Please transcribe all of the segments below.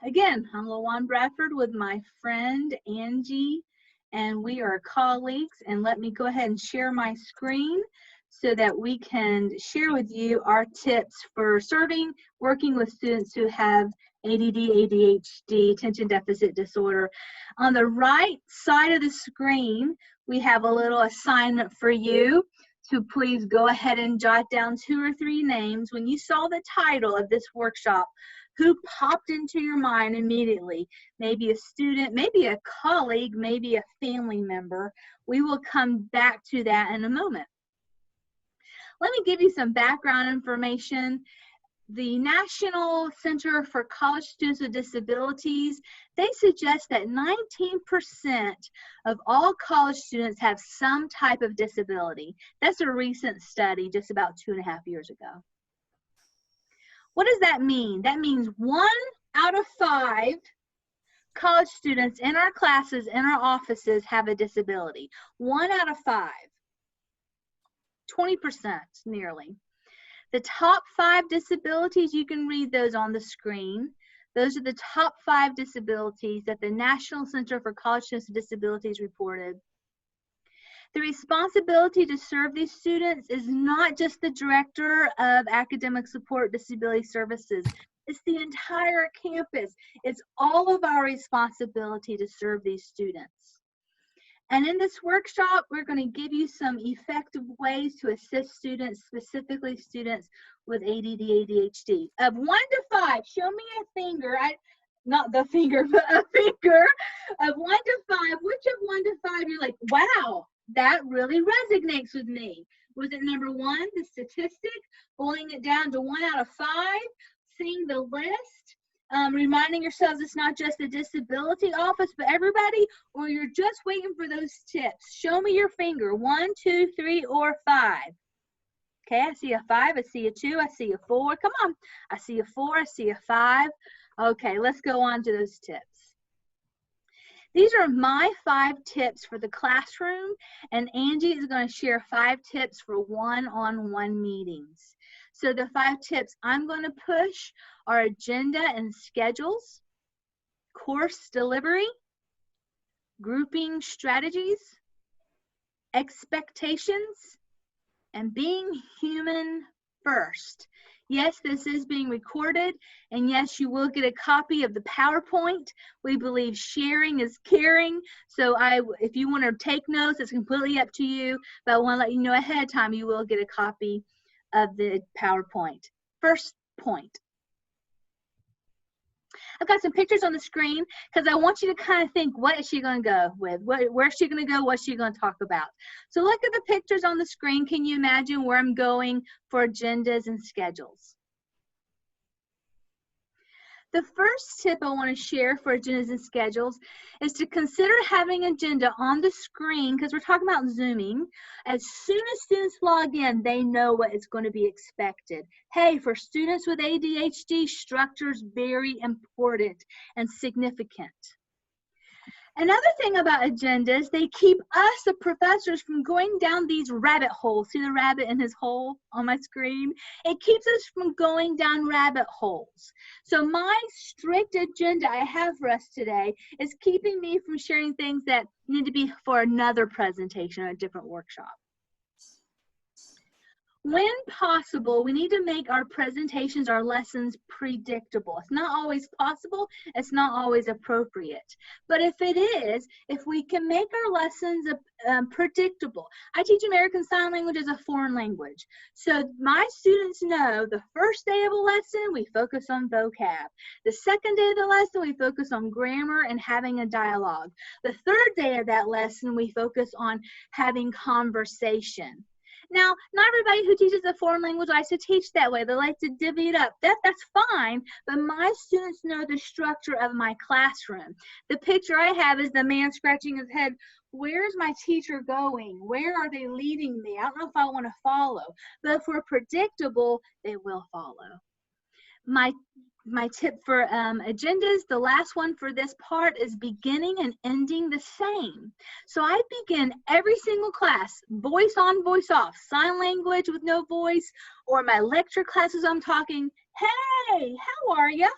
Again, I'm La-Juan Bradford with my friend Angie, and we are colleagues. And let me go ahead and share my screen so that we can share with you our tips for working with students who have ADD, ADHD, attention deficit disorder. On the right side of the screen, we have a little assignment for you to please go ahead and jot down 2 or 3 names. When you saw the title of this workshop, who popped into your mind immediately? Maybe a student, maybe a colleague, maybe a family member. We will come back to that in a moment. Let me give you some background information. The National Center for College Students with Disabilities, they suggest that 19% of all college students have some type of disability. That's a recent study just about 2.5 years ago. What does that mean? That means 1 out of 5 college students in our classes, in our offices, have a disability. 1 out of 5. 20% nearly. The top 5 disabilities, you can read those on the screen. Those are the top 5 disabilities that the National Center for College Students with Disabilities reported. The responsibility to serve these students is not just the Director of Academic Support Disability Services. It's the entire campus. It's all of our responsibility to serve these students. And in this workshop, we're going to give you some effective ways to assist students, specifically students with ADD, ADHD. Of 1 to 5, show me a finger. Not the finger, but a finger. Of 1 to 5, which of 1 to 5 you're like, wow, that really resonates with me? Was it number 1, the statistic, boiling it down to 1 out of 5, seeing the list, reminding yourselves it's not just the disability office, but everybody, or you're just waiting for those tips? Show me your finger, 1, 2, 3, or 5. Okay, I see a 5, I see a 2, I see a 4. Come on, I see a 4, I see a 5. Okay, let's go on to those tips. These are my 5 tips for the classroom, and Angie is going to share 5 tips for one-on-one meetings. So the 5 tips I'm going to push are agenda and schedules, course delivery, grouping strategies, expectations, and being human first. Yes, this is being recorded, and yes, you will get a copy of the PowerPoint. We believe sharing is caring, so if you want to take notes, it's completely up to you, but I want to let you know ahead of time you will get a copy of the PowerPoint. First point. I've got some pictures on the screen because I want you to kind of think, what is she going to go with? Where's she going to go? What's she going to talk about? So look at the pictures on the screen. Can you imagine where I'm going for agendas and schedules? The first tip I want to share for agendas and schedules is to consider having an agenda on the screen, because we're talking about Zooming. As soon as students log in, they know what is going to be expected. Hey, for students with ADHD, structure is very important and significant. Another thing about agendas, they keep us, the professors, from going down these rabbit holes. See the rabbit in his hole on my screen? It keeps us from going down rabbit holes. So my strict agenda I have for us today is keeping me from sharing things that need to be for another presentation or a different workshop. When possible, we need to make our presentations, our lessons predictable. It's not always possible, it's not always appropriate. But if it is, if we can make our lessons predictable. I teach American Sign Language as a foreign language. So my students know the first day of a lesson, we focus on vocab. The second day of the lesson, we focus on grammar and having a dialogue. The third day of that lesson, we focus on having conversation. Now, not everybody who teaches a foreign language likes to teach that way. They like to divvy it up. That's fine, but my students know the structure of my classroom. The picture I have is the man scratching his head. Where's my teacher going? Where are they leading me? I don't know if I want to follow, but if we're predictable, they will follow. My tip for agendas, the last one for this part, is beginning and ending the same. So I begin every single class, voice on, voice off, sign language with no voice, or my lecture classes I'm talking, hey, how are you?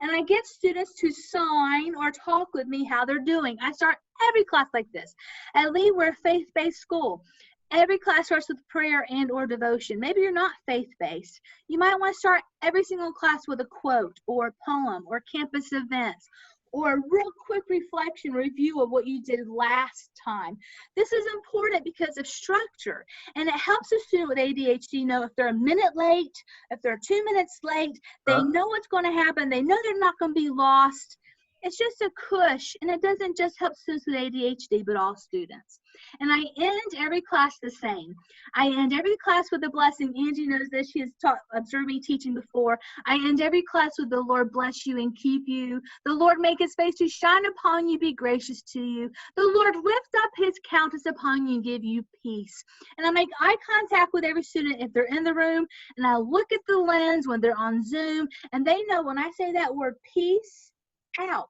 And I get students to sign or talk with me how they're doing. I start every class like this. At Lee, we're a faith-based school. Every class starts with prayer and or devotion. Maybe you're not faith-based. You might want to start every single class with a quote or a poem or campus events or a real quick reflection review of what you did last time. This is important because of structure, and it helps a student with ADHD know if they're a minute late, if they're 2 minutes late, they know what's going to happen. They know they're not going to be lost. It's just a push, and it doesn't just help students with ADHD, but all students. And I end every class the same. I end every class with a blessing. Angie knows this. She has observed me teaching before. I end every class with the Lord bless you and keep you. The Lord make his face to shine upon you, be gracious to you. The Lord lift up his countenance upon you and give you peace. And I make eye contact with every student if they're in the room, and I look at the lens when they're on Zoom, and they know when I say that word peace, out.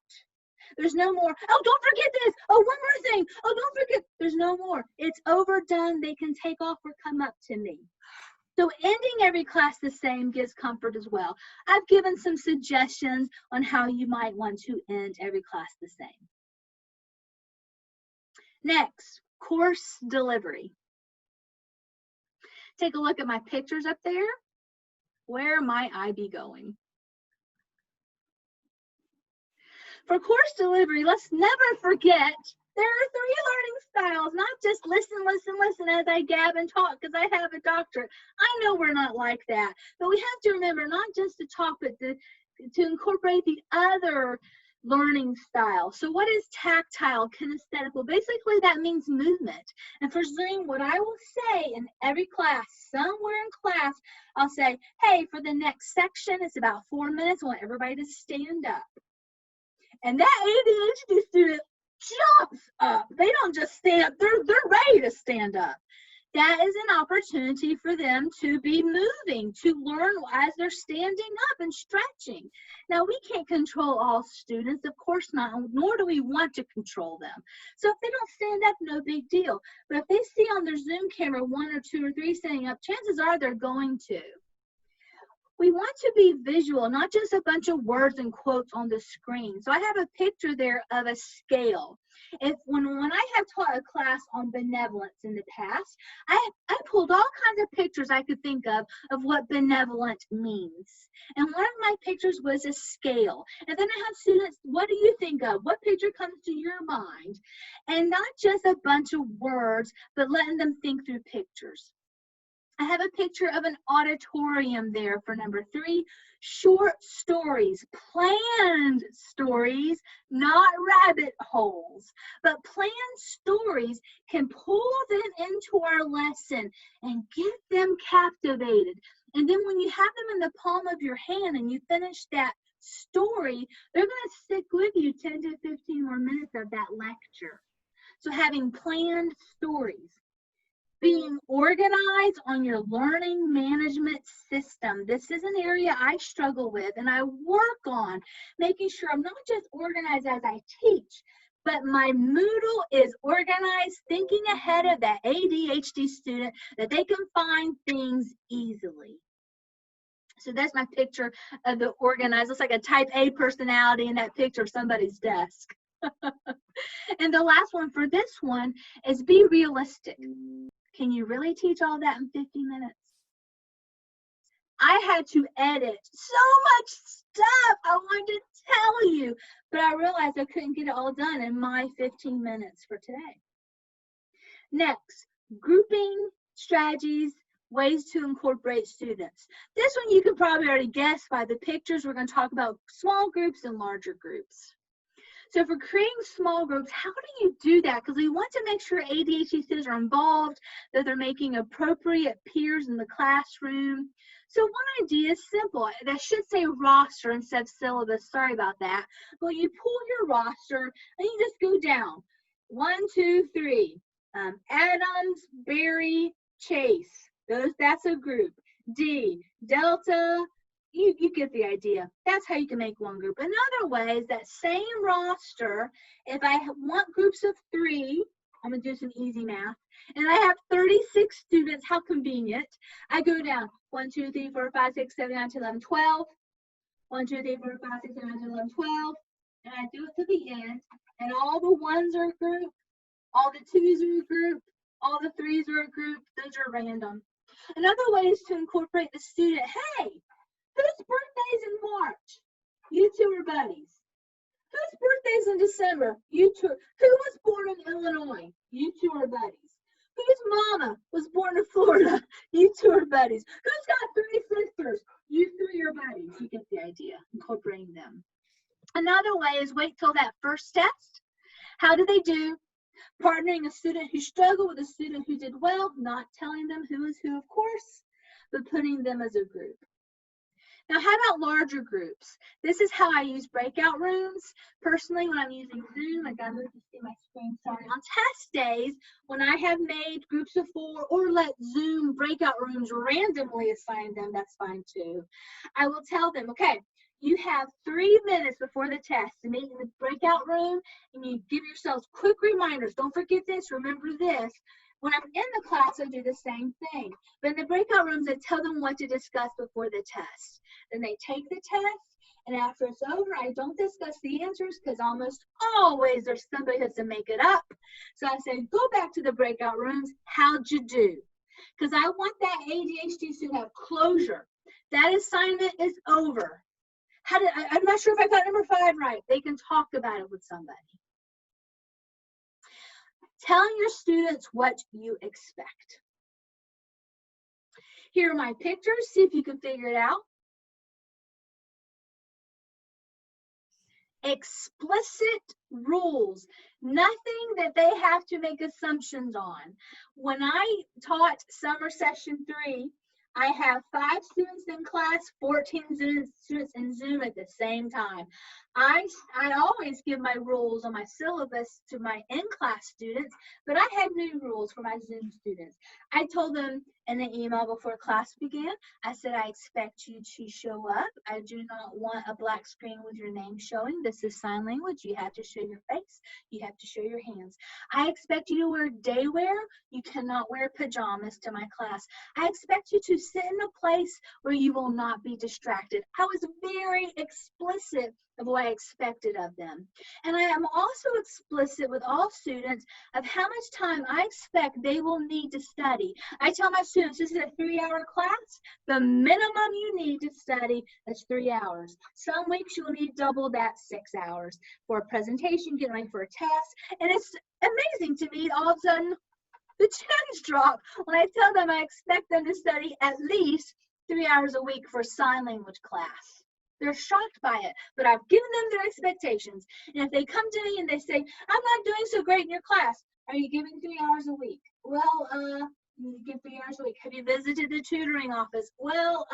There's no more, oh, don't forget this. Oh, one more thing. Oh, don't forget. There's no more. It's overdone. They can take off or come up to me. So ending every class the same gives comfort as well. I've given some suggestions on how you might want to end every class the same. Next, course delivery. Take a look at my pictures up there. Where might I be going? For course delivery, let's never forget there are 3 learning styles, not just listen, listen, listen as I gab and talk because I have a doctorate. I know we're not like that, but we have to remember not just to talk, but to incorporate the other learning style. So what is tactile, kinesthetic? Well, basically that means movement. And for Zoom, what I will say in every class, somewhere in class, I'll say, hey, for the next section, it's about 4 minutes. I want everybody to stand up. And that ADHD student jumps up. They don't just stand up, they're ready to stand up. That is an opportunity for them to be moving, to learn as they're standing up and stretching. Now, we can't control all students, of course not, nor do we want to control them. So if they don't stand up, no big deal. But if they see on their Zoom camera 1 or 2 or 3 standing up, chances are they're going to. We want to be visual, not just a bunch of words and quotes on the screen. So I have a picture there of a scale. When I have taught a class on benevolence in the past, I pulled all kinds of pictures I could think of what benevolent means. And one of my pictures was a scale. And then I have students, what do you think of? What picture comes to your mind? And not just a bunch of words, but letting them think through pictures. I have a picture of an auditorium there for number 3. Short stories, planned stories, not rabbit holes, but planned stories can pull them into our lesson and get them captivated. And then when you have them in the palm of your hand and you finish that story, they're going to stick with you 10 to 15 more minutes of that lecture. So having planned stories. Being organized on your learning management system. This is an area I struggle with, and I work on making sure I'm not just organized as I teach, but my Moodle is organized, thinking ahead of that ADHD student that they can find things easily. So that's my picture of the organized. Looks like a type A personality in that picture of somebody's desk. And the last one for this one is be realistic. Can you really teach all that in 50 minutes? I had to edit so much stuff I wanted to tell you, but I realized I couldn't get it all done in my 15 minutes for today. Next, grouping strategies, ways to incorporate students. This one you can probably already guess by the pictures. We're going to talk about small groups and larger groups. So for creating small groups, how do you do that? Because we want to make sure ADHD students are involved, that they're making appropriate peers in the classroom. So one idea is simple. That should say roster instead of syllabus. Sorry about that. Well, you pull your roster and you just go down. 1, 2, 3. Adams, Berry, Chase. That's a group. D, Delta. You get the idea. That's how you can make one group. Another way is that same roster, if I want groups of 3, I'm going to do some easy math, and I have 36 students, how convenient. I go down 1, 2, 3, 4, 5, 6, 7, 8, 9, 10, 11, 12. 1, 2, 3, 4, 5, 6, 7, 8, 9, 10, 11, 12. And I do it to the end. And all the 1s are grouped, all the 2s are grouped, all the 3s are grouped. Those are random. Another way is to incorporate the student. Hey, whose birthday's in March? You two are buddies. Whose birthday's in December? You two. Who was born in Illinois? You two are buddies. Whose mama was born in Florida? You two are buddies. Who's got 3 sisters? You 3 are buddies. You get the idea, incorporating them. Another way is wait till that first test. How do they do? Partnering a student who struggled with a student who did well, not telling them who is who, of course, but putting them as a group. Now, how about larger groups? This is how I use breakout rooms. Personally, when I'm using Zoom, I got to see my screen. Sorry. On test days, when I have made groups of 4 or let Zoom breakout rooms randomly assign them, that's fine too. I will tell them, okay, you have 3 minutes before the test to meet in the breakout room, and you give yourselves quick reminders. Don't forget this, remember this. When I'm in the class, I do the same thing. But in the breakout rooms, I tell them what to discuss before the test. Then they take the test, and after it's over, I don't discuss the answers because almost always there's somebody who has to make it up. So I say, go back to the breakout rooms. How'd you do? Because I want that ADHD student to have closure. That assignment is over. I'm not sure if I got number 5 right. They can talk about it with somebody. Telling your students what you expect. Here are my pictures. See if you can figure it out. Explicit rules. Nothing that they have to make assumptions on. When I taught summer session 3, I have 5 students in class, 14 students in Zoom at the same time. I always give my rules on my syllabus to my in-class students, but I had new rules for my Zoom students. I told them in the email before class began, I said, I expect you to show up. I do not want a black screen with your name showing. This is sign language. You have to show your face. You have to show your hands. I expect you to wear day wear. You cannot wear pajamas to my class. I expect you to sit in a place where you will not be distracted. I was very explicit of what I expected of them. And I am also explicit with all students of how much time I expect they will need to study. I tell my students, this is a 3-hour class. The minimum you need to study is 3 hours. Some weeks you'll need double that, 6 hours for a presentation, getting ready for a test. And it's amazing to me, all of a sudden, the chins drop when I tell them I expect them to study at least 3 hours a week for a sign language class. They're shocked by it, but I've given them their expectations. And if they come to me and they say, I'm not doing so great in your class, are you giving 3 hours a week? Well, you give 3 hours a week. Have you visited the tutoring office? Well,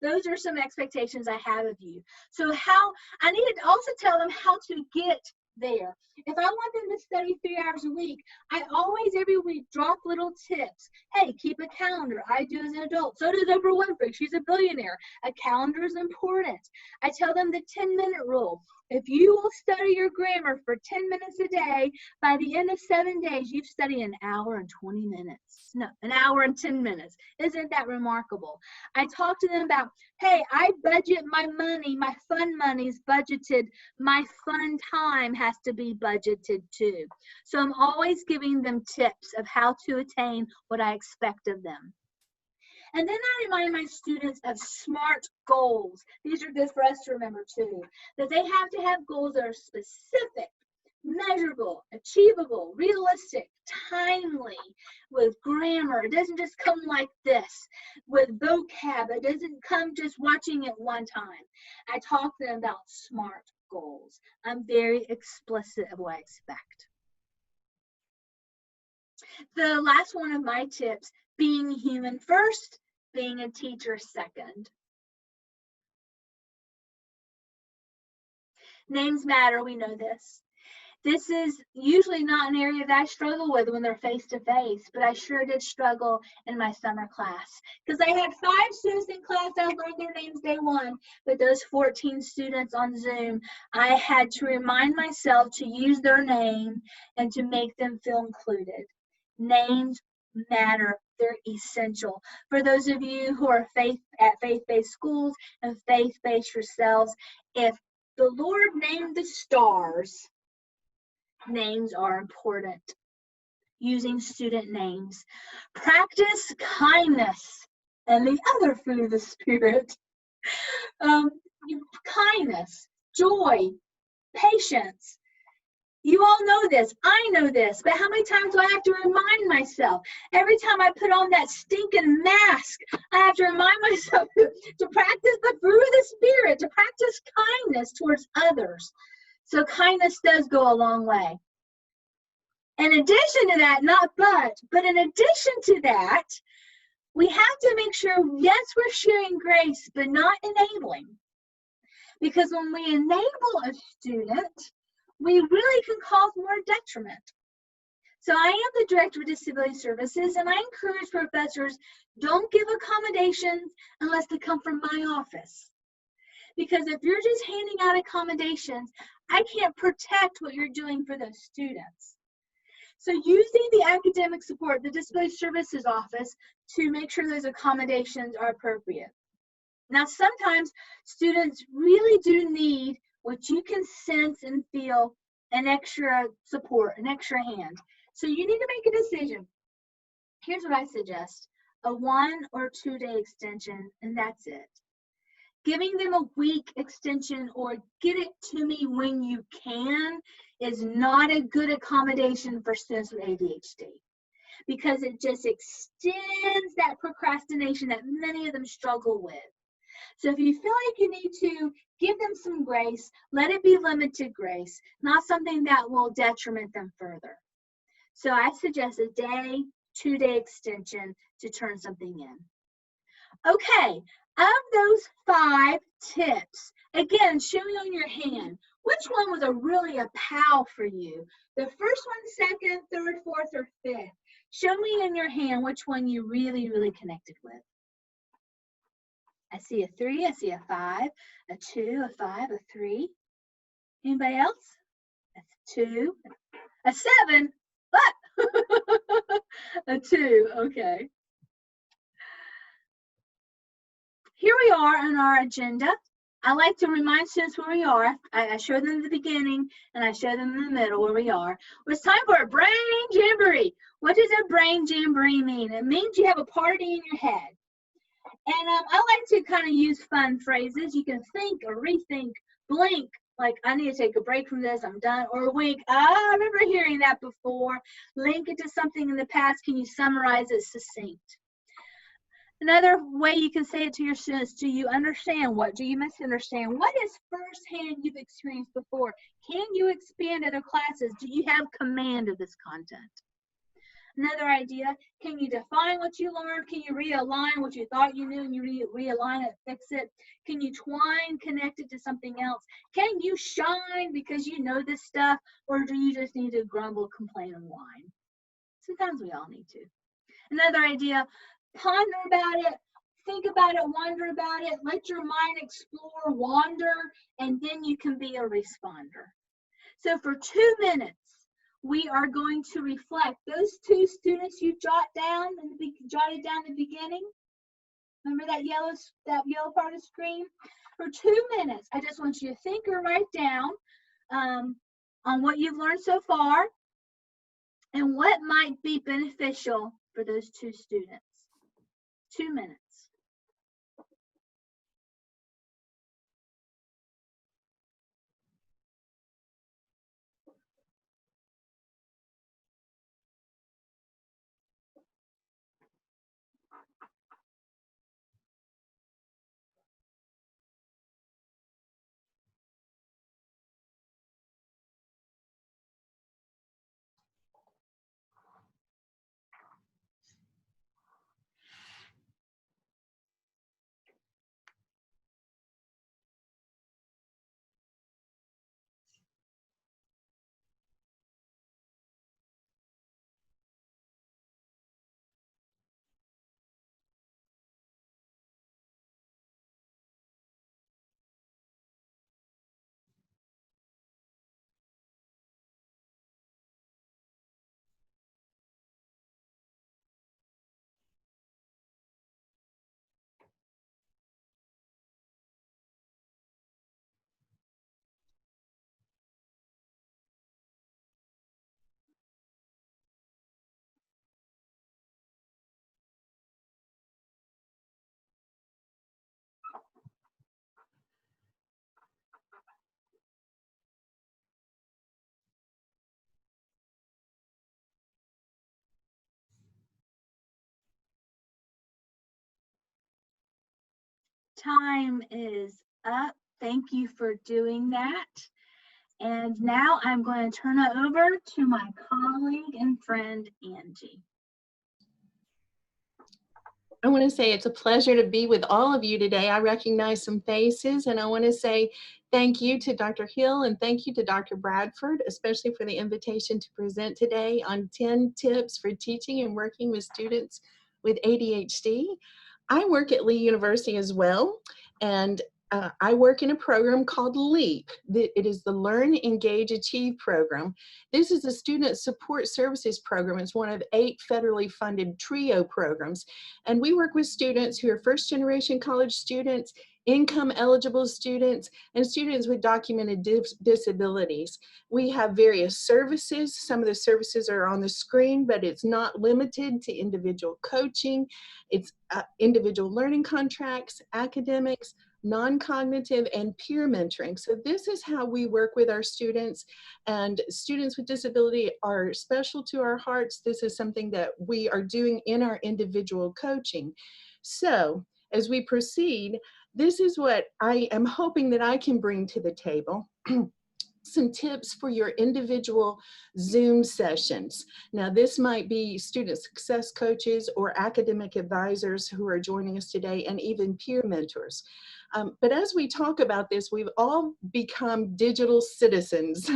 those are some expectations I have of you. So I need to also tell them how to get there. If I want them to study 3 hours a week, I always every week drop little tips. Hey, keep a calendar. I do as an adult. So does Oprah Winfrey. She's a billionaire. A calendar is important. I tell them the 10-minute rule. If you will study your grammar for 10 minutes a day, by the end of 7 days, you've studied an hour and 20 minutes. No, an hour and 10 minutes. Isn't that remarkable? I talk to them about, hey, I budget my money. My fun money's budgeted. My fun time has to be budgeted too. So I'm always giving them tips of how to attain what I expect of them. And then I remind my students of SMART goals. These are good for us to remember too, that they have to have goals that are specific, measurable, achievable, realistic, timely, with grammar. It doesn't just come like this. With vocab, it doesn't come just watching it one time. I talk to them about SMART goals. I'm very explicit of what I expect. The last one of my tips, being human first, being a teacher second. Names matter, we know this. This is usually not an area that I struggle with when they're face-to-face, but I sure did struggle in my summer class. Because I had 5 students in class, I learned their names day 1, but those 14 students on Zoom, I had to remind myself to use their name and to make them feel included. Names matter they're essential. For those of you who are at faith-based schools and faith-based yourselves, if the Lord named the stars, names are important. Using student names. Practice kindness and the other fruit of the Spirit. Kindness, joy, patience. You all know this. I know this. But how many times do I have to remind myself? Every time I put on that stinking mask, I have to remind myself to practice the fruit of the Spirit, to practice kindness towards others. So kindness does go a long way. In addition to that, but in addition to that, we have to make sure, yes, we're sharing grace, but not enabling. Because when we enable a student, we really can cause more detriment. So I am the Director of Disability Services, and I encourage professors, don't give accommodations unless they come from my office. Because if you're just handing out accommodations, I can't protect what you're doing for those students. So using the academic support, the Disability Services Office, to make sure those accommodations are appropriate. Now, sometimes students really do need what you can sense and feel, an extra support, an extra hand. So you need to make a decision. Here's what I suggest: a 1 or 2 day extension, and that's it. Giving them a week extension or get it to me when you can is not a good accommodation for students with ADHD, because it just extends that procrastination that many of them struggle with. So if you feel like you need to give them some grace, let it be limited grace, not something that will detriment them further. So I suggest a day, 2 day extension to turn something in. Okay, of those 5 tips, again, show me on your hand, which one was really a pow for you? The first one, second, third, fourth, or fifth? Show me in your hand which one you really, really connected with. I see a 3, I see a 5, a 2, a 5, a 3. Anybody else? A 2, a 7, what? A 2, okay. Here we are on our agenda. I like to remind students where we are. I show them in the beginning and I show them in the middle where we are. Well, it's time for a brain jamboree. What does a brain jamboree mean? It means you have a party in your head. And I like to kind of use fun phrases. You can think or rethink, blink, like I need to take a break from this, I'm done, or wink. I remember hearing that before. Link it to something in the past. Can you summarize it succinct? Another way you can say it to your students: do you understand? What do you misunderstand? What is firsthand you've experienced before? Can you expand other classes? Do you have command of this content? Another idea: can you define what you learned? Can you realign what you thought you knew and you realign it, fix it? Can you twine, connect it to something else? Can you shine because you know this stuff, or do you just need to grumble, complain, and whine? Sometimes we all need to. Another idea: ponder about it, think about it, wonder about it, let your mind explore, wander, and then you can be a responder. So for 2 minutes, we are going to reflect those 2 students you jotted down in the beginning. Remember that yellow part of the screen? For 2 minutes, I just want you to think or write down on what you've learned so far and what might be beneficial for those 2 students. 2 minutes. time is up. Thank you for doing that. And now I'm going to turn it over to my colleague and friend, Angie. I want to say it's a pleasure to be with all of you today. I recognize some faces, and I want to say thank you to Dr. Hill and thank you to Dr. Bradford, especially for the invitation to present today on 10 tips for teaching and working with students with ADHD. I work at Lee University as well, and I work in a program called LEAP. It is the Learn, Engage, Achieve program. This is a student support services program. It's one of 8 federally funded TRIO programs. And we work with students who are first-generation college students, income-eligible students, and students with documented disabilities. We have various services. Some of the services are on the screen, but it's not limited to individual coaching. It's individual learning contracts, academics, non-cognitive, and peer mentoring. So this is how we work with our students, and students with disability are special to our hearts. This is something that we are doing in our individual coaching. So as we proceed, this is what I am hoping that I can bring to the table. Some tips for your individual Zoom sessions. Now, this might be student success coaches or academic advisors who are joining us today, and even peer mentors. But as we talk about this, we've all become digital citizens.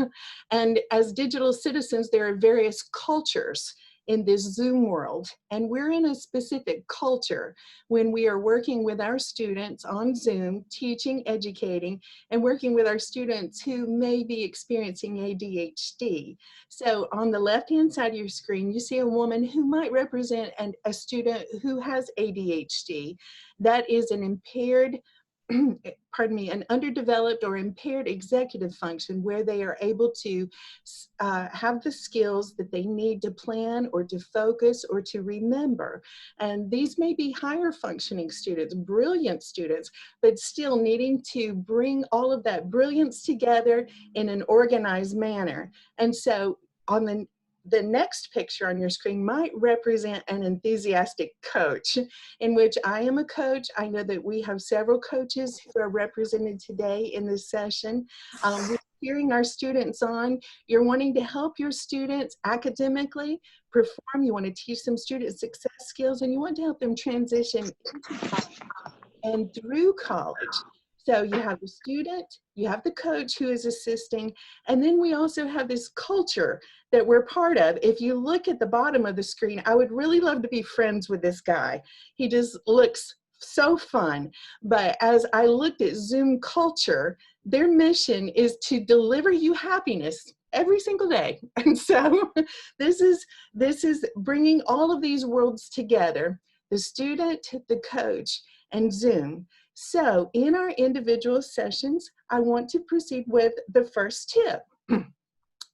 And as digital citizens, there are various cultures in this Zoom world. And we're in a specific culture when we are working with our students on Zoom, teaching, educating, and working with our students who may be experiencing ADHD. So on the left-hand side of your screen, you see a woman who might represent a student who has ADHD. That is an impaired pardon me, an underdeveloped or impaired executive function where they are able to have the skills that they need to plan or to focus or to remember. And these may be higher functioning students, brilliant students, but still needing to bring all of that brilliance together in an organized manner. And so on the next picture on your screen might represent an enthusiastic coach, in which I am a coach. I know that we have several coaches who are represented today in this session. We're cheering our students on. You're wanting to help your students academically perform. You want to teach them student success skills, and you want to help them transition into college and through college. So you have the student, you have the coach who is assisting, and then we also have this culture that we're part of. If you look at the bottom of the screen, I would really love to be friends with this guy. He just looks so fun. But as I looked at Zoom culture, their mission is to deliver you happiness every single day. And so this is bringing all of these worlds together, the student, the coach, and Zoom. So in our individual sessions, I want to proceed with the first tip.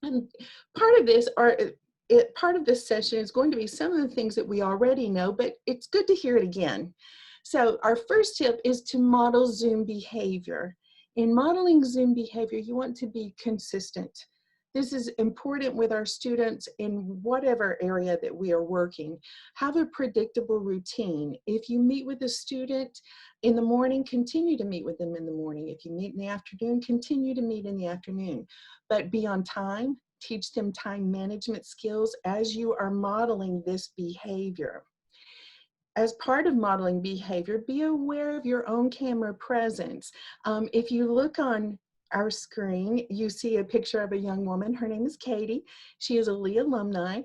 And part of this session is going to be some of the things that we already know, but it's good to hear it again. So our first tip is to model Zoom behavior. In modeling Zoom behavior, you want to be consistent. This is important with our students in whatever area that we are working. Have a predictable routine. If you meet with a student in the morning, continue to meet with them in the morning. If you meet in the afternoon, continue to meet in the afternoon. But be on time, teach them time management skills as you are modeling this behavior. As part of modeling behavior, be aware of your own camera presence. If you look on our screen, you see a picture of a young woman. Her name is Katie. She is a Lee alumni.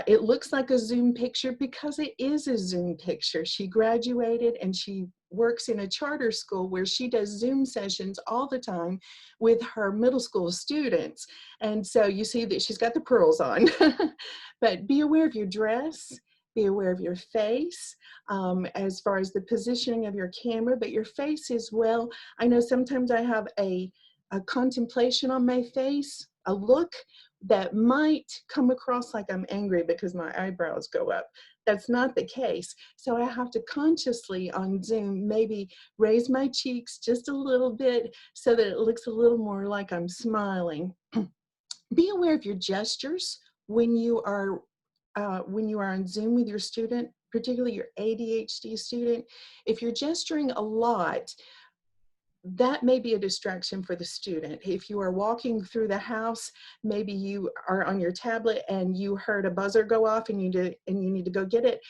It looks like a Zoom picture because it is a Zoom picture. She graduated and she works in a charter school where she does Zoom sessions all the time with her middle school students. And so you see that she's got the pearls on. But be aware of your dress. Be aware of your face as far as the positioning of your camera, but your face as well. I know sometimes I have a contemplation on my face, a look that might come across like I'm angry because my eyebrows go up. That's not the case. So I have to consciously on Zoom maybe raise my cheeks just a little bit so that it looks a little more like I'm smiling. Be aware of your gestures when you are on Zoom with your student. particularly your ADHD student, if you're gesturing a lot, that may be a distraction for the student. If you are walking through the house, maybe you are on your tablet and you heard a buzzer go off and you need to go get it.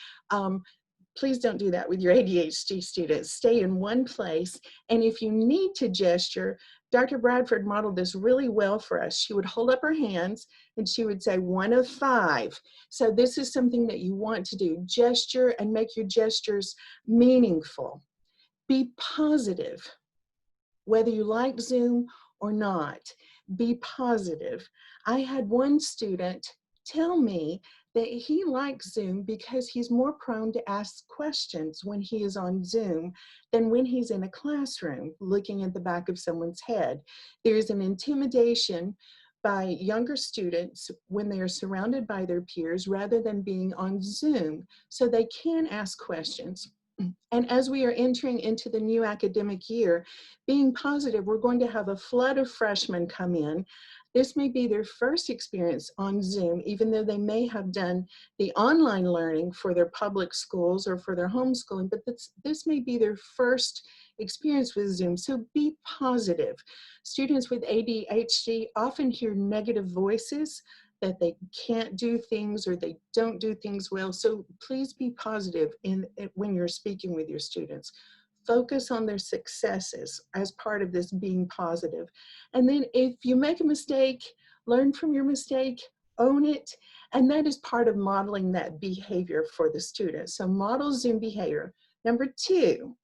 Please don't do that with your ADHD students. Stay in one place. And if you need to gesture, Dr. Bradford modeled this really well for us. She would hold up her hands and she would say 1 of 5. So this is something that you want to do. Gesture and make your gestures meaningful. Be positive. Whether you like Zoom or not, be positive. I had one student tell me that he likes Zoom because he's more prone to ask questions when he is on Zoom than when he's in a classroom looking at the back of someone's head. There's an intimidation by younger students when they are surrounded by their peers rather than being on Zoom, so they can ask questions. And as we are entering into the new academic year, being positive, we're going to have a flood of freshmen come in. This may be their first experience on Zoom, even though they may have done the online learning for their public schools or for their homeschooling, but this may be their first experience with Zoom. So be positive. Students with ADHD often hear negative voices, that they can't do things or they don't do things well. So please be positive when you're speaking with your students. Focus on their successes as part of this being positive. And then if you make a mistake, learn from your mistake, own it. And that is part of modeling that behavior for the students. So model Zoom behavior. Number two,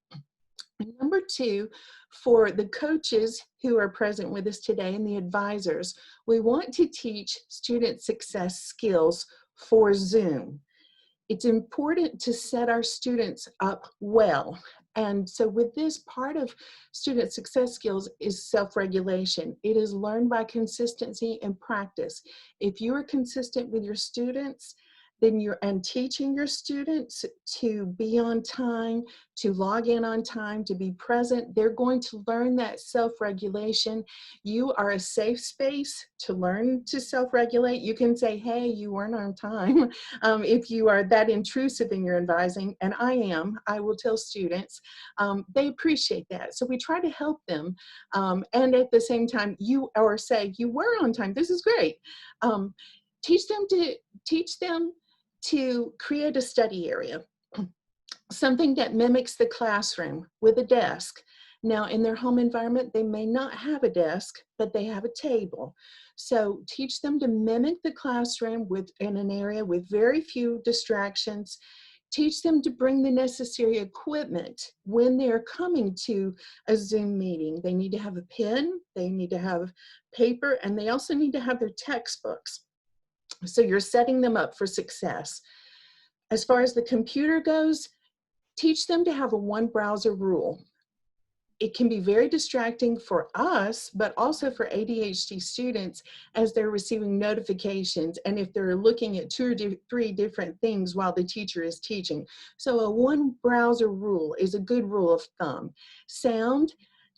for the coaches who are present with us today and the advisors, we want to teach student success skills for Zoom. It's important to set our students up well. And so with this, part of student success skills is self-regulation. It is learned by consistency and practice. If you are consistent with your students, then and teaching your students to be on time, to log in on time, to be present, they're going to learn that self-regulation. You are a safe space to learn to self-regulate. You can say, hey, you weren't on time. If you are that intrusive in your advising, and I will tell students, they appreciate that. So we try to help them. And at the same time, say, you were on time, this is great. Teach them to create a study area, something that mimics the classroom with a desk. Now, in their home environment, they may not have a desk, but they have a table. So teach them to mimic the classroom in an area with very few distractions. Teach them to bring the necessary equipment when they're coming to a Zoom meeting. They need to have a pen, they need to have paper, and they also need to have their textbooks. So you're setting them up for success. As far as the computer goes, teach them to have a one browser rule. It can be very distracting for us, but also for ADHD students as they're receiving notifications and if they're looking at 2 or 3 different things while the teacher is teaching. So a one browser rule is a good rule of thumb. Sound.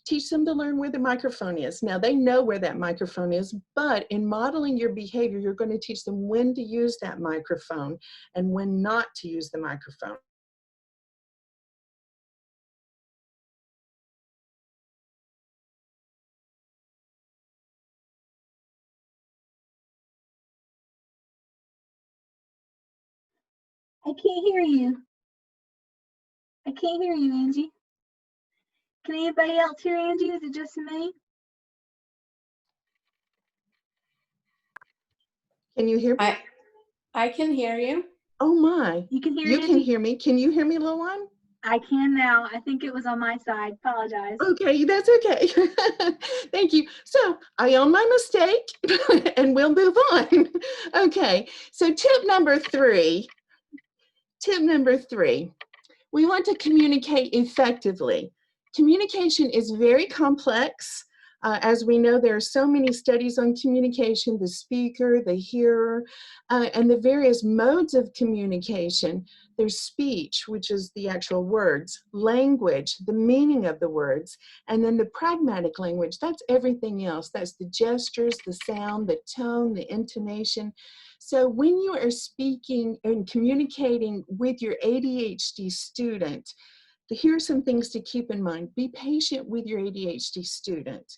Teach them to learn where the microphone is. Now they know where that microphone is, but in modeling your behavior, you're going to teach them when to use that microphone and when not to use the microphone. I can't hear you. I can't hear you, Angie. Can anybody else hear Angie? Is it just me? Can you hear me? I can hear you. Oh my. You can hear You Angie? can hear me. Can you hear me, La-Juan? I can now. I think it was on my side. Apologize. Okay, that's okay. Thank you. So I own my mistake and we'll move on. Okay, so tip number three, we want to communicate effectively. Communication is very complex. As we know, there are so many studies on communication, the speaker, the hearer, and the various modes of communication. There's speech, which is the actual words, language, the meaning of the words, and then the pragmatic language, that's everything else. That's the gestures, the sound, the tone, the intonation. So when you are speaking and communicating with your ADHD student, here are some things to keep in mind. Be patient with your ADHD student.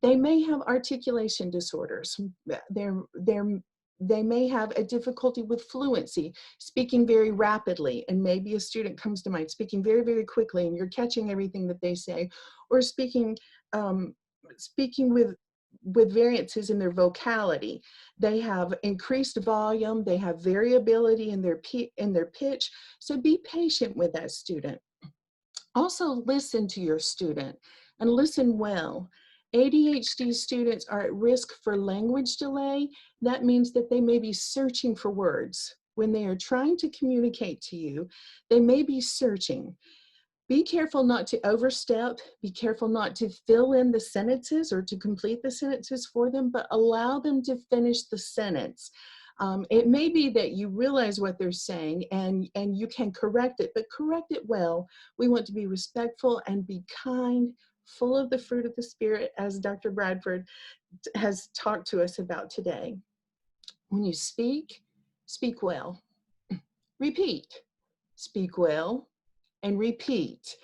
They may have articulation disorders. They may have a difficulty with fluency, speaking very rapidly, and maybe a student comes to mind speaking very, very quickly, and you're catching everything that they say, or speaking with variances in their vocality. They have increased volume, they have variability in their pitch, so be patient with that student. Also listen to your student and listen well. ADHD students are at risk for language delay. That means that they may be searching for words. When they are trying to communicate to you, they may be searching. Be careful not to overstep. Be careful not to fill in the sentences or to complete the sentences for them, but allow them to finish the sentence. It may be that you realize what they're saying and you can correct it, but correct it well. We want to be respectful and be kind, full of the fruit of the Spirit, as Dr. Bradford has talked to us about today. When you speak, speak well. Repeat. Speak well and repeat.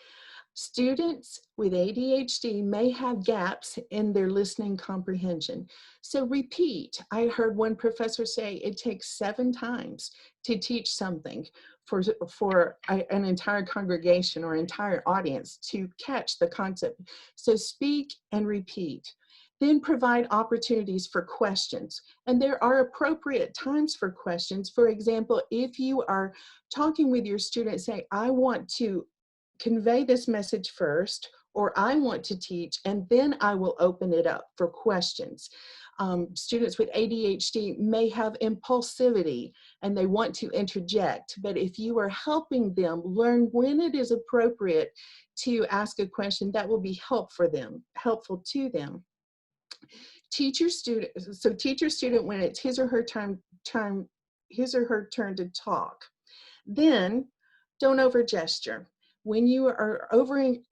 Students with ADHD may have gaps in their listening comprehension. So repeat. I heard one professor say it takes 7 times to teach something for an entire congregation or entire audience to catch the concept. So speak and repeat. Then provide opportunities for questions. And there are appropriate times for questions. For example, if you are talking with your student, say, I want to convey this message first, or I want to teach, and then I will open it up for questions. Students with ADHD may have impulsivity and they want to interject, but if you are helping them learn when it is appropriate to ask a question, that will be helpful to them. Teach your student when it's his or her turn to talk. Then don't over gesture. When you are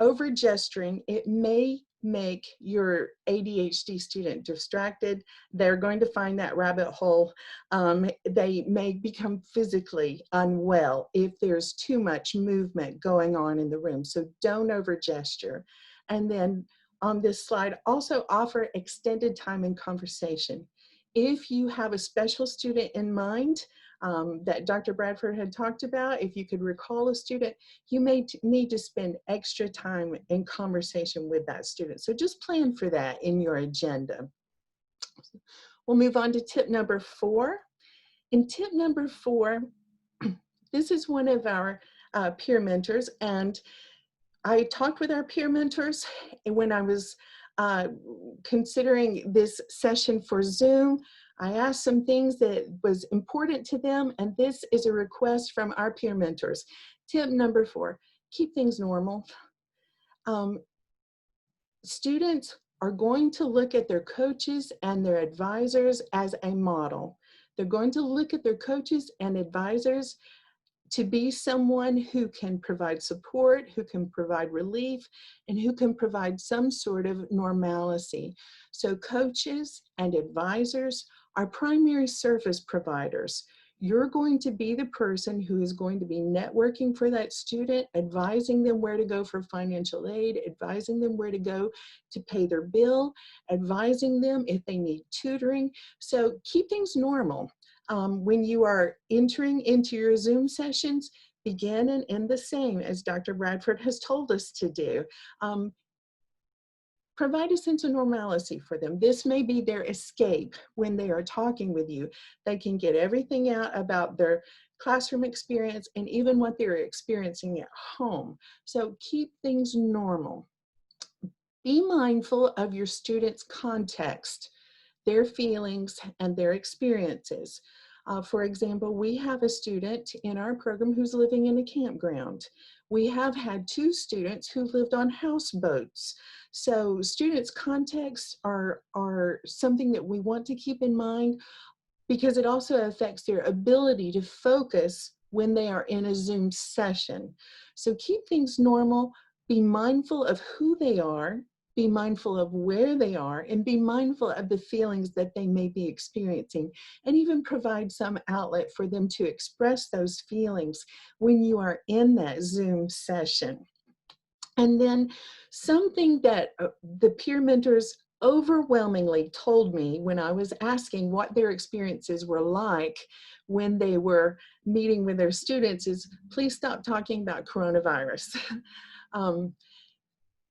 over gesturing, it may make your ADHD student distracted. They're going to find that rabbit hole. They may become physically unwell if there's too much movement going on in the room. So don't over gesture. And then on this slide, also offer extended time in conversation. If you have a special student in mind, that Dr. Bradford had talked about, if you could recall a student, you may need to spend extra time in conversation with that student. So just plan for that in your agenda. We'll move on to tip number 4. In tip number 4, this is one of our peer mentors, and I talked with our peer mentors when I was considering this session for Zoom. I asked some things that was important to them, and this is a request from our peer mentors. Tip number 4, keep things normal. Students are going to look at their coaches and their advisors as a model. They're going to look at their coaches and advisors to be someone who can provide support, who can provide relief, and who can provide some sort of normalcy. So coaches and advisors are primary service providers. You're going to be the person who is going to be networking for that student, advising them where to go for financial aid, advising them where to go to pay their bill, advising them if they need tutoring. So keep things normal. When you are entering into your Zoom sessions, begin and end the same as Dr. Bradford has told us to do. Provide a sense of normalcy for them. This may be their escape when they are talking with you. They can get everything out about their classroom experience and even what they're experiencing at home. So keep things normal. Be mindful of your students' context, their feelings, and their experiences. For example, we have a student in our program who's living in a campground. We have had 2 students who lived on houseboats. So students' contexts are something that we want to keep in mind, because it also affects their ability to focus when they are in a Zoom session. So keep things normal, be mindful of who they are, be mindful of where they are, and be mindful of the feelings that they may be experiencing, and even provide some outlet for them to express those feelings when you are in that Zoom session. And then something that the peer mentors overwhelmingly told me when I was asking what their experiences were like when they were meeting with their students is, please stop talking about coronavirus.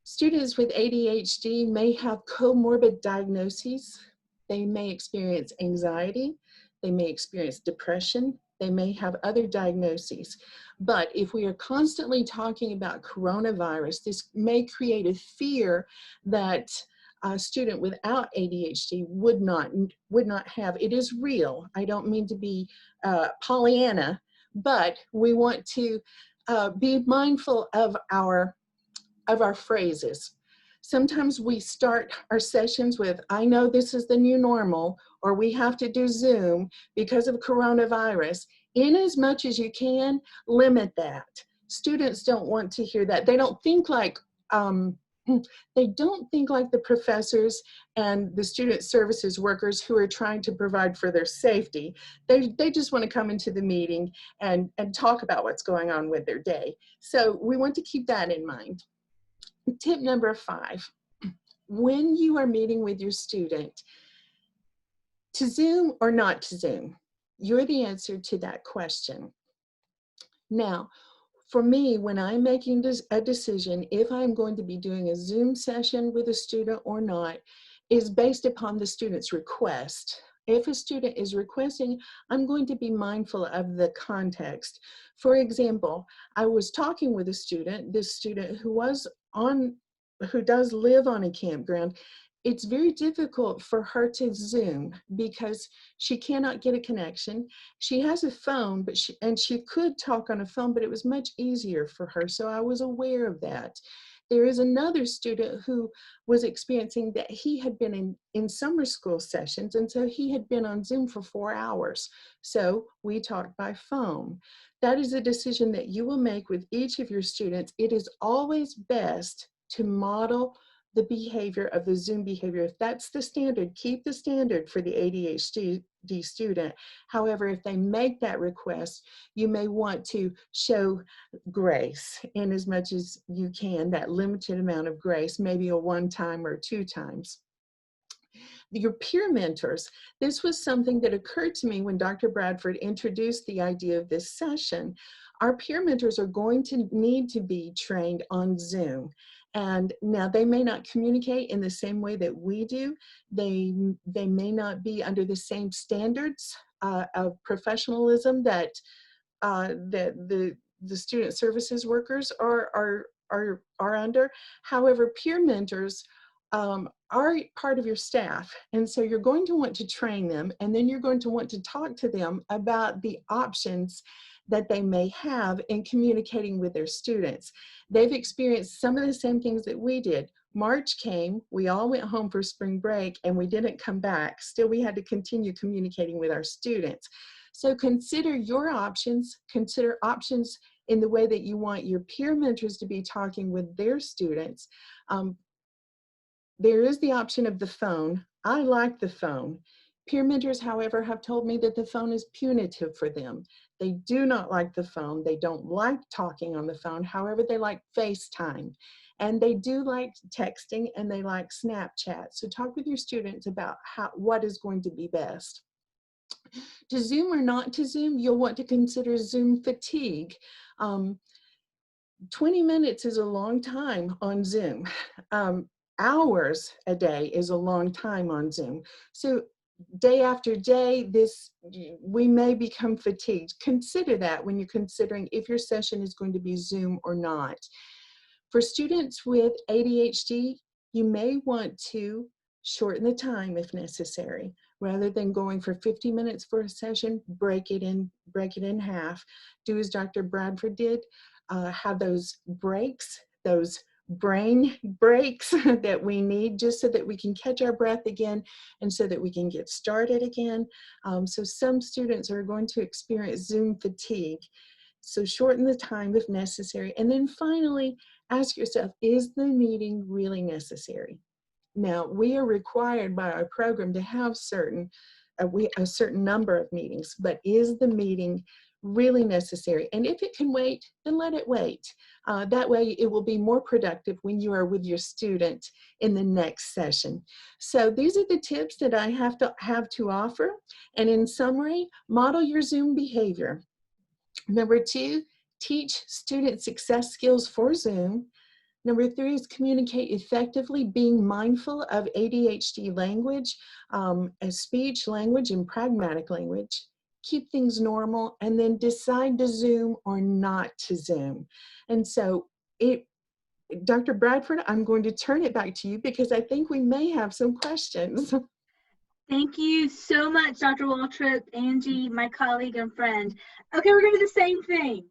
Students with ADHD may have comorbid diagnoses. They may experience anxiety. They may experience depression. They may have other diagnoses. But if we are constantly talking about coronavirus, this may create a fear that a student without ADHD would not have. It is real. I don't mean to be Pollyanna, but we want to be mindful of our phrases. Sometimes we start our sessions with, I know this is the new normal, or we have to do Zoom because of coronavirus. In as much as you can, limit that. Students don't want to hear that. They don't think like the professors and the student services workers who are trying to provide for their safety. They just want to come into the meeting and talk about what's going on with their day. So we want to keep that in mind. Tip number 5, when you are meeting with your student, to Zoom or not to Zoom, you're the answer to that question. Now, for me, when I'm making a decision if I'm going to be doing a Zoom session with a student or not, is based upon the student's request. If a student is requesting, I'm going to be mindful of the context. For example, I was talking with a student, this student who does live on a campground. It's very difficult for her to Zoom because she cannot get a connection. She has a phone, but she could talk on a phone, but it was much easier for her. So I was aware of that. There is another student who was experiencing that he had been in summer school sessions, and so he had been on Zoom for 4 hours. So we talked by phone. That is a decision that you will make with each of your students. It is always best to model the behavior of the Zoom behavior. If that's the standard, keep the standard for the ADHD student. However, if they make that request, you may want to show grace in as much as you can, that limited amount of grace, maybe a 1 time or 2 times. Your peer mentors, this was something that occurred to me when Dr. Bradford introduced the idea of this session. Our peer mentors are going to need to be trained on Zoom. And now they may not communicate in the same way that we do. They may not be under the same standards of professionalism that the student services workers are under. However, peer mentors are part of your staff, and so you're going to want to train them, and then you're going to want to talk to them about the options that they may have in communicating with their students. They've experienced some of the same things that we did. March came, we all went home for spring break, and we didn't come back. Still, we had to continue communicating with our students. So consider your options, consider options in the way that you want your peer mentors to be talking with their students. There is the option of the phone. I like the phone. Peer mentors, however, have told me that the phone is punitive for them. They do not like the phone. They don't like talking on the phone. However, they like FaceTime. And they do like texting, and they like Snapchat. So talk with your students about what is going to be best. To Zoom or not to Zoom, you'll want to consider Zoom fatigue. 20 minutes is a long time on Zoom. Hours a day is a long time on Zoom. So day after day, we may become fatigued. Consider that when you're considering if your session is going to be Zoom or not. For students with ADHD, you may want to shorten the time if necessary. Rather than going for 50 minutes for a session, break it in half. Do as Dr. Bradford did. have those breaks, those brain breaks that we need, just so that we can catch our breath again and so that we can get started again. So some students are going to experience Zoom fatigue. So shorten the time if necessary. And then finally, ask yourself, is the meeting really necessary? Now, we are required by our program to have a certain number of meetings, but is the meeting really necessary? And if it can wait, then let it wait. That way it will be more productive when you are with your student in the next session. So these are the tips that I have to offer. And in summary, model your Zoom behavior. Number 2, teach student success skills for Zoom. Number 3 is communicate effectively, being mindful of ADHD language, as speech, language, and pragmatic language. Keep things normal, and then decide to Zoom or not to Zoom. And so, Dr. Bradford, I'm going to turn it back to you because I think we may have some questions. Thank you so much, Dr. Waltrip, Angie, my colleague and friend. Okay, we're going to do the same thing.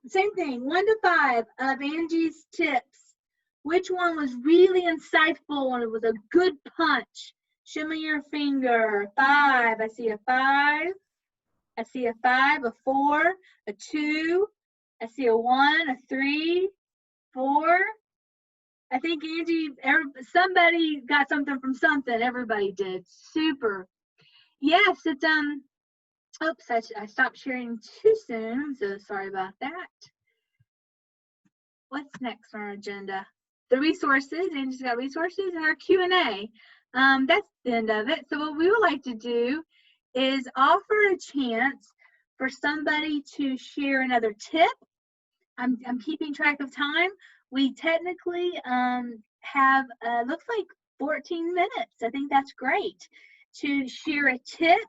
Same thing, 1 to 5 of Angie's tips. Which one was really insightful and it was a good punch? Show me your finger. 5. I see a 5. I see a 5, a 4, a 2. I see a 1, a 3, 4. I think Angie, somebody got something from something. Everybody did. Super. Yes, it's oops, I stopped sharing too soon. I'm so sorry about that. What's next on our agenda? The resources. Angie's got resources and our Q&A. That's the end of it. So what we would like to do is offer a chance for somebody to share another tip. I'm keeping track of time. We technically have, looks like 14 minutes. I think that's great to share a tip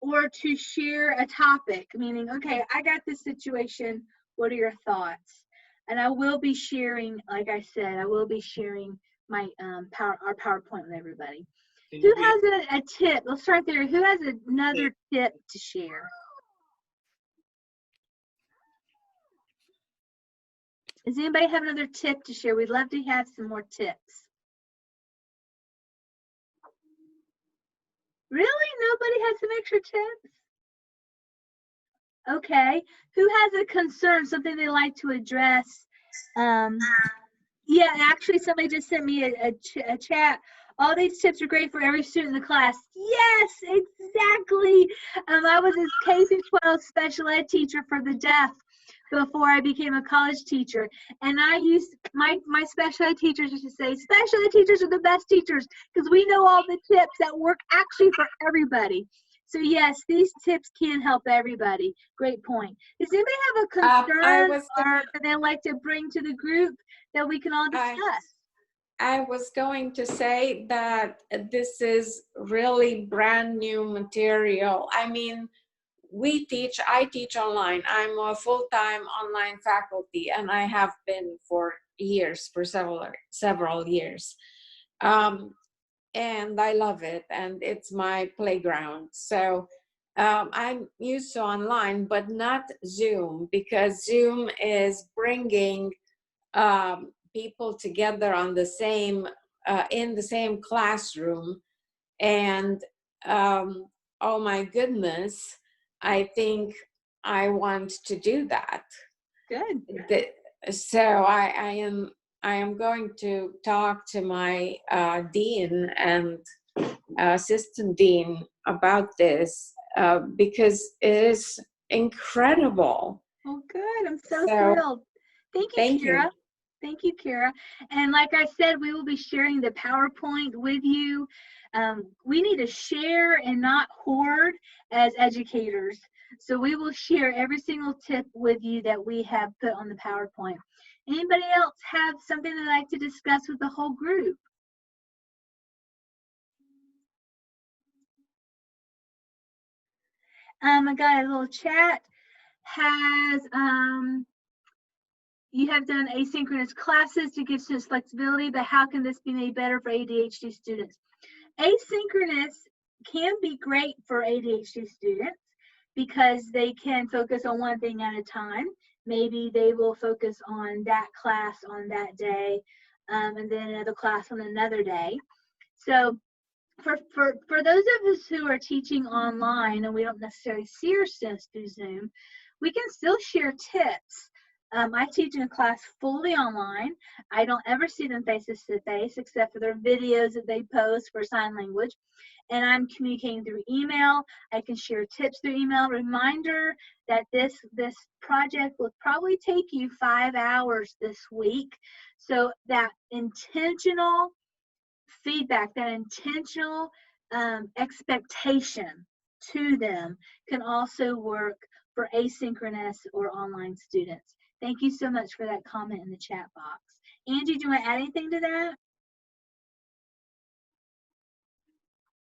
or to share a topic, meaning, okay, I got this situation. What are your thoughts? And I will be sharing, like I said, I will be sharing my our PowerPoint with everybody. Who has a tip? Let's start there. Who has another tip to share? Does anybody have another tip to share? We'd love to have some more tips. Really? Nobody has some extra tips? Okay. Who has a concern, something they'd like to address? Yeah, actually, somebody just sent me a chat. All these tips are great for every student in the class. Yes, exactly. I was a K-12 special ed teacher for the deaf before I became a college teacher. And I used my special ed teachers used to say, special ed teachers are the best teachers because we know all the tips that work actually for everybody. So yes, these tips can help everybody. Great point. Does anybody have a concern or that they'd like to bring to the group that we can all discuss? I was going to say that this is really brand new material. I mean, I teach online. I'm a full-time online faculty, and I have been for years, for several years. And I love it, and it's my playground. So I'm used to online, but not Zoom, because Zoom is bringing people together on the same in the same classroom, and oh my goodness, I think I want to do that. Good. So I am going to talk to my dean and assistant dean about this because it is incredible. Oh, good. I'm so thrilled. Thank you, Kira. Thank you, Kira. And like I said, we will be sharing the PowerPoint with you. We need to share and not hoard as educators. So we will share every single tip with you that we have put on the PowerPoint. Anybody else have something they'd like to discuss with the whole group? I got a little chat. You have done asynchronous classes to give students flexibility, but how can this be made better for ADHD students? Asynchronous can be great for ADHD students because they can focus on one thing at a time. maybe they will focus on that class on that day, and then another class on another day. So for those of us who are teaching online and we don't necessarily see our students through Zoom, we can still share tips. I teach in a class fully online. I don't ever see them face to face except for their videos that they post for sign language. And I'm communicating through email. I can share tips through email. Reminder that this project will probably take you 5 hours this week. So that intentional feedback, that intentional expectation to them can also work for asynchronous or online students. Thank you so much for that comment in the chat box. Angie, do you want to add anything to that?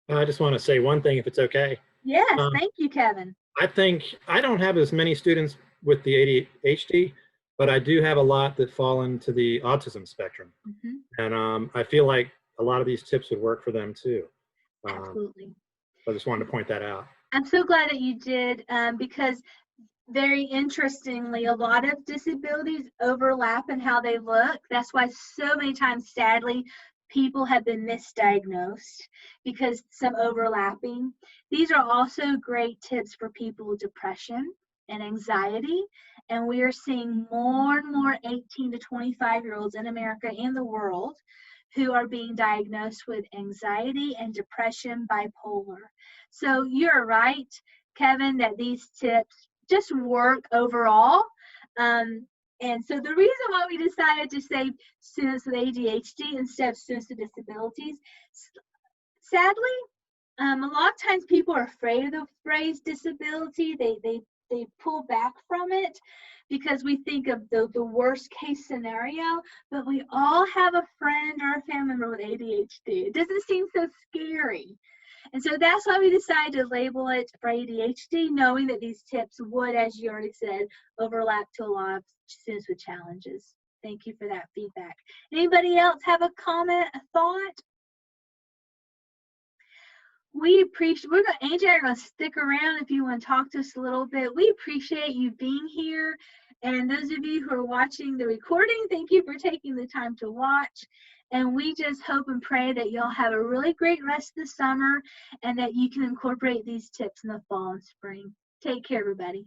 I just want to say one thing, if it's okay. Yes, thank you, Kevin. I think I don't have as many students with the ADHD, but I do have a lot that fall into the autism spectrum. And I feel like a lot of these tips would work for them too. Absolutely. I just wanted to point that out. I'm so glad that you did, because very interestingly, a lot of disabilities overlap in how they look. That's why so many times, sadly, people have been misdiagnosed because some overlapping. These are also great tips for people with depression and anxiety. And we are seeing more and more 18 to 25-year-olds in America and the world who are being diagnosed with anxiety and depression, bipolar. So you're right, Kevin, that these tips just work overall. And so the reason why we decided to say students with ADHD instead of students with disabilities, sadly, a lot of times people are afraid of the phrase disability. They pull back from it because we think of the worst case scenario, but we all have a friend or a family member with ADHD. It doesn't seem so scary. And so that's why we decided to label it for ADHD, knowing that these tips would, as you already said, overlap to a lot of students with challenges. Thank you for that feedback. Anybody else have a comment, a thought? We appreciate, Angie and I are going to stick around if you want to talk to us a little bit. We appreciate you being here. And those of you who are watching the recording, thank you for taking the time to watch. And we just hope and pray that you'll have a really great rest of the summer and that you can incorporate these tips in the fall and spring. Take care, everybody.